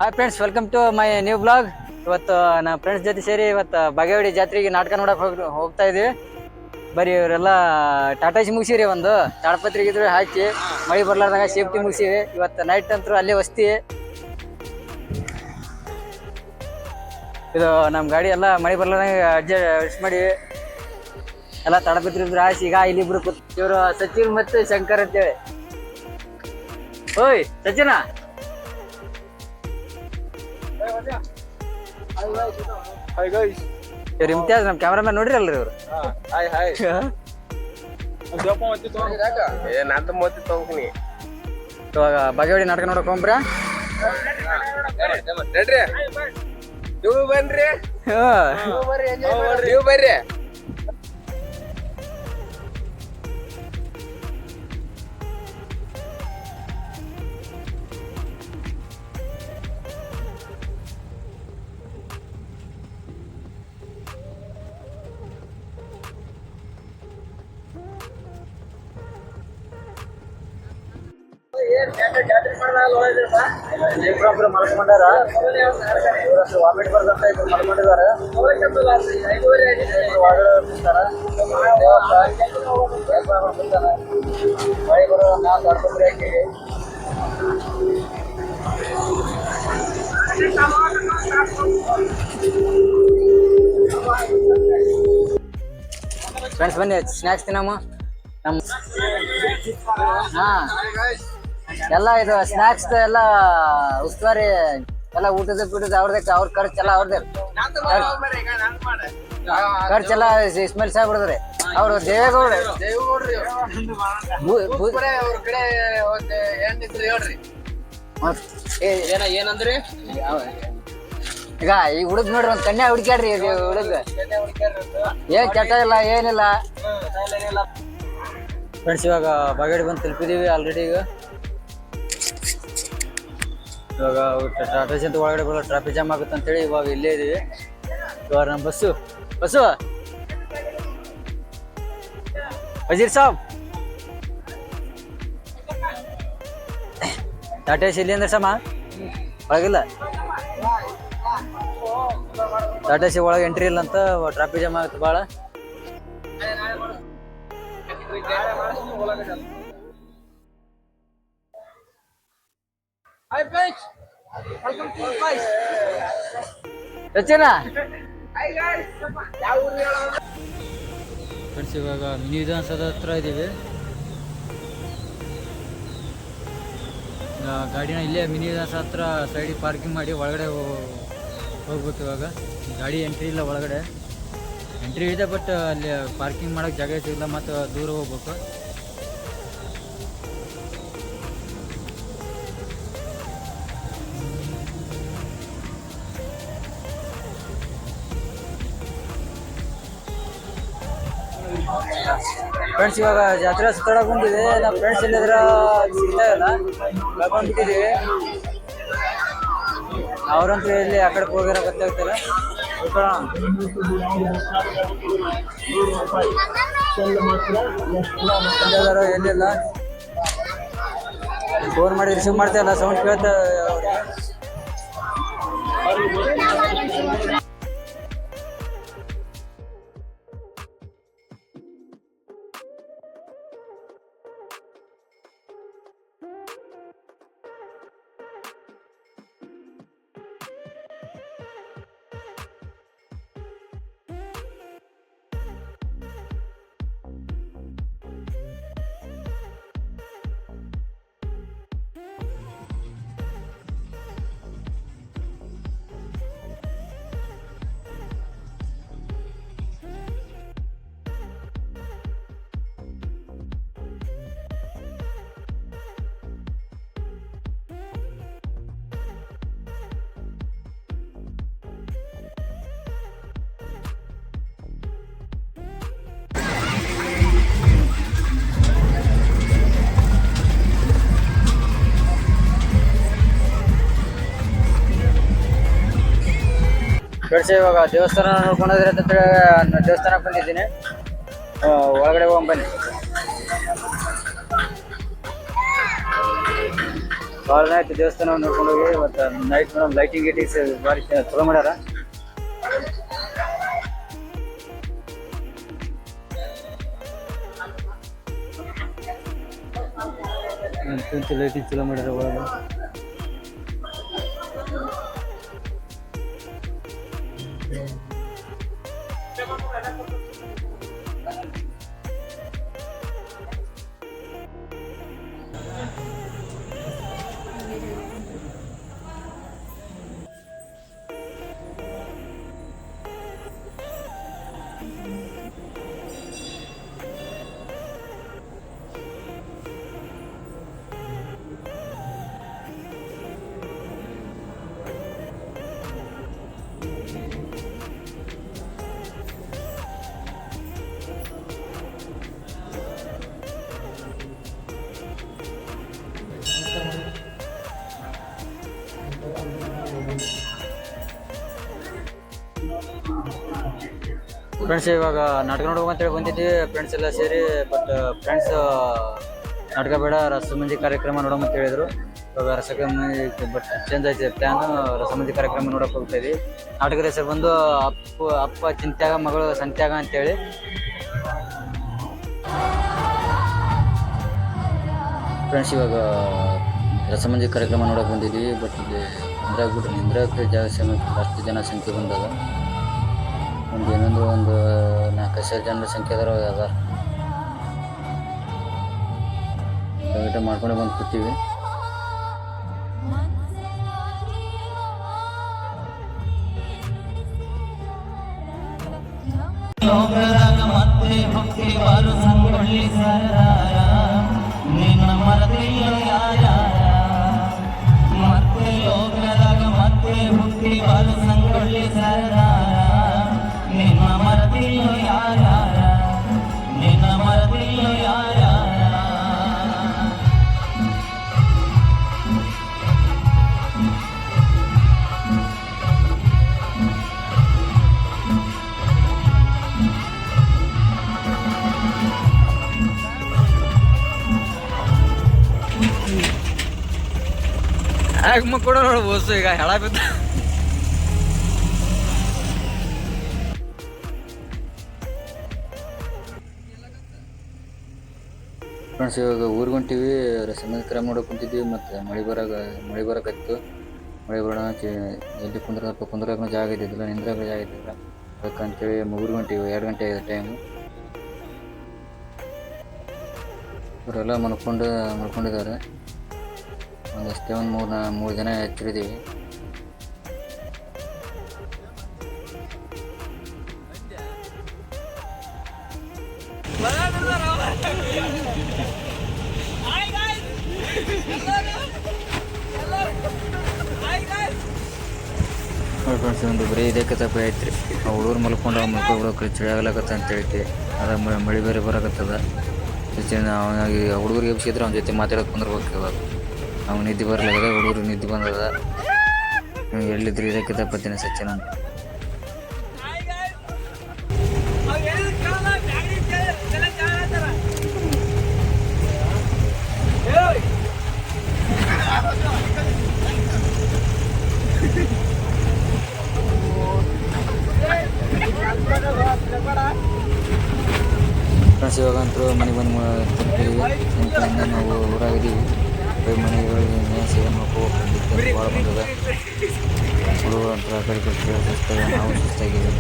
Hi friends, welcome to my new blog. ಇವತ್ತು ನಾ friends ಜೊತೆ ಸೇರಿ ಇವತ್ತು ಬಾಗೇವಾಡಿ ಜಾತ್ರೆಗೆ ನಾಟಕ ನೋಡಕ್ ಹೋಗ್ತಾ ಇದೀವಿ. ಬರೀ ಇವರೆಲ್ಲ ಟಾಟಾ ಸಿ ಮುಗಿಸಿರಿ, ಒಂದು ತಾಳಪತ್ರಿಗೆ ಇದ್ರೆ ಹಾಕಿ ಮಳೆ ಬರ್ಲಾರ್ದಾಗ ಸೇಫ್ಟಿ ಮುಗಿಸಿವಿ. ಇವತ್ತು ನೈಟ್ ಅಂತೂ ಅಲ್ಲೇ ವಸ್ತಿ. ಇದು ನಮ್ಮ ಗಾಡಿ ಎಲ್ಲ ಮಳೆ ಬರ್ಲಾರ್ದಾಗ ಅಡ್ಜಸ್ಟ್ ಮಾಡಿ ಎಲ್ಲ ತಾಳಪತ್ರಿ ಇದ್ರೆ ಹಾಕಿ. ಈಗ ಇಲ್ಲಿಬ್ರು ಇವರು ಸಚಿನ್ ಮತ್ತು ಶಂಕರ್ ಅಂತೇಳಿ. ಓಯ್ ಸಚಿನ, ಇವ್ರು ಇಮ್ತಿಯಾಜ್ ನಮ್ಮ ಕ್ಯಾಮ್ರಾಮನ್ ನೋಡಿರಲ್ರಿ ಇವ್ರು. ಇವಾಗ ಬಾಗೇವಾಡಿ ನಾಟಕ ನೋಡಕ್ ಹೋಗ್ಬ್ರ. ನೀವು ಬನ್ರಿ, ನೀವು ಬರ್ರಿ. ಮಲ್ಕೊಂಡಾರ, ವಾಮಿಟ್ ಬರ್ದಂತ ಇಬ್ರು ಮಲ್ಕೊಂಡಿದ್ದಾರೆ. ಮಳೆ ಬರೋ ನಾವು ತಾಡ್ಪತ್ರಿ ಹಾಕಿವಿ. ಫ್ರೆಂಡ್ಸ್ ಬನ್ನಿ ಸ್ನ್ಯಾಕ್ಸ್ ತಿನ್ನಮ್ಮ. ನಮ್ಮ ಎಲ್ಲ ಇದು ಸ್ನ್ಯಾಕ್ಸ್ ಎಲ್ಲ ಉಸ್ತುವಾರಿ ಎಲ್ಲ ಊಟದ ಬಿಟ್ಟದ ಅವ್ರದೇ, ಅವ್ರ ಖರ್ಚೆಲ್ಲ ಅವ್ರದೇ. ಖರ್ಚೆಲ್ಲ ಇಸ್ಮೇಲ್ ಸಾಹೇಬ್ ಬಿಡದ್ರಿ. ಅವ್ರು ದೇವೇಗೌಡ ಏನಂದ್ರಿ? ಈಗ ಈ ಹುಡುಗ ನೋಡ್ರಿ, ಒಂದ್ ಕನ್ಯಾ ಹುಡುಕ್ಯಾಡ್ರಿ. ಹುಡುಗ ಏನ್ ಕೆಟ್ಟ ಇಲ್ಲ, ಏನಿಲ್ಲ. ಫ್ರೆಂಡ್ಸ್ ಇವಾಗ ಬಾಗೇವಾಡಿ ಬಂದು ತಲುಪಿದೀವಿ ಆಲ್ರೆಡಿ. ಇವಾಗ ಟಾಟಾ ಅಂತ ಒಳಗಡೆ ಬರೋ ಟ್ರಾಫಿಕ್ ಜಾಮ್ ಆಗುತ್ತೆ ಅಂತೇಳಿ ಇವಾಗ ಇಲ್ಲೇ ಇದೀವಿ. ಇವಾಗ ನಮ್ಮ ಬಸ್ಸು ವಜೀರ್ ಸಾಬ್ ಟಾಟಾ ಇಲ್ಲಿ ಅಂದ್ರೆ ಸಮ ಒಳಗಿಲ್ಲ. ಟಾಟಾ ಸಿ ಒಳಗೆ ಎಂಟ್ರಿ ಇಲ್ಲ ಅಂತ ಟ್ರಾಫಿಕ್ ಜಾಮ್ ಆಗುತ್ತೆ ಭಾಳ. ಫ್ರೆಂಡ್ಸ್ ಇವಾಗ ಮಿನಿ ವಿಧಾನಸೌಧ ಹತ್ರ ಇದ್ದೀವಿ. ಗಾಡಿನ ಇಲ್ಲೇ ಮಿನಿ ವಿಧಾನಸೌಧ ಹತ್ರ ಸೈಡಿಗೆ ಪಾರ್ಕಿಂಗ್ ಮಾಡಿ ಒಳಗಡೆ ಹೋಗ್ಬೇಕು. ಇವಾಗ ಗಾಡಿ ಎಂಟ್ರಿ ಇಲ್ಲ, ಒಳಗಡೆ ಎಂಟ್ರಿ ಇದೆ, ಬಟ್ ಅಲ್ಲಿ ಪಾರ್ಕಿಂಗ್ ಮಾಡೋಕ್ಕೆ ಜಾಗ ಸಿಗಲ್ಲ, ಮತ್ತು ದೂರ ಹೋಗ್ಬೇಕು. ಫ್ರೆಂಡ್ಸ್ ಇವಾಗ ಜಾತ್ರೆ ಸುತ್ತಾಡಕ್ ಬಂದಿದೆ. ನಮ್ಮ ಫ್ರೆಂಡ್ಸ್ ಇಲ್ಲಿದ್ರ ಸಿಗ್ತಾ ಇಲ್ಲ, ಕಳ್ಕೊಂಡ್ಬಿಟ್ಟಿದ್ದೀವಿ. ಅವ್ರಂತೂ ಇಲ್ಲಿ ಆ ಕಡೆ ಹೋಗಿರೋ ಗೊತ್ತಾಗ್ತಿಲ್ಲ. ಎಲ್ಲಿಲ್ಲ, ಫೋನ್ ಮಾಡಿ ರಿಸೀವ್ ಮಾಡ್ತಾ ಇಲ್ಲ, ಸೌಂಡ್ ಕೇಳ್ತಾ ಅವ್ರಿಗೆ. ಫ್ರೆಂಡ್ಸ್ ಇವಾಗ ದೇವಸ್ಥಾನ ನೋಡ್ಕೊಂಡಿದ್ರೆ ಅಂತ ದೇವಸ್ಥಾನಕ್ಕೆ ಬಂದಿದ್ದೀನಿ. ಒಳಗಡೆ ಹೋಗಿ ಬನ್ನಿ. ಭಾಳ ನೈಟ್ ದೇವಸ್ಥಾನ ನೋಡ್ಕೊಂಡು ಹೋಗಿ ಮತ್ತು ನೈಟ್ ಮೇಡಮ್ ಲೈಟಿಂಗ್ ಗೀಟಿಂಗ್ಸ್ ಭಾರಿ ಚಲೋ ಮಾಡ್ಯಾರ. ಲೈಟಿಂಗ್ ಚಲೋ ಮಾಡ್ಯಾರ ಒಳಗೆ. ಫ್ರೆಂಡ್ಸ್ ಇವಾಗ ನಾಟಕ ನೋಡ್ಬೇಕು ಅಂತೇಳಿ ಬಂದಿದ್ವಿ ಫ್ರೆಂಡ್ಸ್ ಎಲ್ಲ ಸೇರಿ. ಬಟ್ ಫ್ರೆಂಡ್ಸ್ ನಾಟಕ ಬೇಡ ರಸಮಂಜಿ ಕಾರ್ಯಕ್ರಮ ನೋಡೋಣ ಅಂತ ಹೇಳಿದ್ರು. ಇವಾಗ ರಸಮಂಜಿ ಬಟ್ ಚೇಂಜ್ ಆಯ್ತು ಪ್ಲ್ಯಾನು. ರಸಮಂಜಿ ಕಾರ್ಯಕ್ರಮ ನೋಡೋಕೆ ಹೋಗ್ತಾ ಇದ್ವಿ. ನಾಟಕದ ಹೆಸರು ಬಂದು ಅಪ್ಪ ಚಿಂತ್ಯಾಗ ಮಗಳು ಸಂತ್ಯಾಗ ಅಂತೇಳಿ. ಫ್ರೆಂಡ್ಸ್ ಇವಾಗ ರಸಮಂಜಿ ಕಾರ್ಯಕ್ರಮ ನೋಡೋಕೆ ಬಂದಿದ್ವಿ. ಬಟ್ ಇಲ್ಲಿ ನಿಂದ್ರಾಕ್ಕೆ ಜಾಗ ಅಷ್ಟು ಜನ ಸಂಖ್ಯೆ ಬಂದದ. ಇನ್ನೊಂದು 4-5 ಜನರ ಸಂಖ್ಯೆ ಅದಾರ. ಊಟ ಮಾಡ್ಕೊಂಡು ಬಂದು ಕೂತೀವಿ. ಕೂಡ ನೋಡ್ಬೋದು ಈಗ ಹೆಳ ಬಿದ್ದ. ಫ್ರೆಂಡ್ಸ್ ಇವಾಗ ಊರಿಗೆ ಹೊಂಟಿವಿ. ರಸಮಂಜಿ ಕಾರ್ಯಕ್ರಮ ನೋಡೋಕೆ ಕುಂತಿದ್ವಿ. ಮತ್ತು ಮಳೆ ಬರೋಕತ್ತು. ಮಳೆ ಬರೋಣ ಎಲ್ಲಿ ಕುಂದ್ರಕ್ಕೂ ಜಾಗ ಇದ್ದಿದ್ದಿಲ್ಲ, ನಿಂದ್ರಾಗ ಜಾಗ ಇದ್ದಿಲ್ಲ. ಅದಕ್ಕಂತೇಳಿ ಊರಿಗೆ ಹೊಂಟಿವಿ. 2 ಗಂಟೆ ಆಗಿದೆ ಟೈಮು. ಇವರೆಲ್ಲ ಮಲ್ಕೊಂಡಿದ್ದಾರೆ. ಒಂದಷ್ಟೇ ಒಂದು 3 ಜನ ಹೆಚ್ಚಿದ್ದೀವಿ. ಫ್ರೆಂಡ್ಸ್ ಒಂದು ಬರೀ ಇದಕ್ಕೆ ತಪ್ಪ ಐತ್ರಿ. ಆ ಹುಡುಗರು ಮಲ್ಕೊಂಡ್ಬಿಡೋಕ್ರಿ ಚಳಿ ಆಗ್ಲಕತ್ತ ಅಂತ ಹೇಳ್ತಿ. ಅದ ಮಳೆ ಬೇರೆ ಬರಕತ್ತದ. ಅವನಾಗಿ ಹುಡುಗರಿಗೆ ಎಬ್ಸಿದ್ರೆ ಅವನ ಜೊತೆ ಮಾತಾಡೋಕೆ ಕುಂದಿರ್ಬೇಕು. ಇವಾಗ ಅವ್ನು ನಿದ್ದೆ ಬರಲಾಗದ, ಹುಡುಗರಿಗೆ ನಿದ್ದೆ ಬಂದದ. ಎಲ್ಲಿದ್ರು ಇದಕ್ಕೆ ತಪ್ಪತ್ತಿನ ಸಚಿನ್ ಅಂತ. ಫ್ರೆಂಡ್ಸ್ ಇವಾಗಂತೂ ಮನೆಗೆ ಬಂದು ತಲುಪಿದ್ವಿ. ನಾವು ಊರಾಗಿದ್ದೀವಿ. ಮನೆಗಳಿಗೆ ಸೇವೆ ಮಾಡ್ಕೋಬೇಕು ಭಾಳ ಬಂದದ. ಹುಡುಗರು ಅಂತ ಕಡೆ ಸುಸ್ತಾಗ ನಾವು ಸುಸ್ತಾಗಿದ್ದೀವಿ.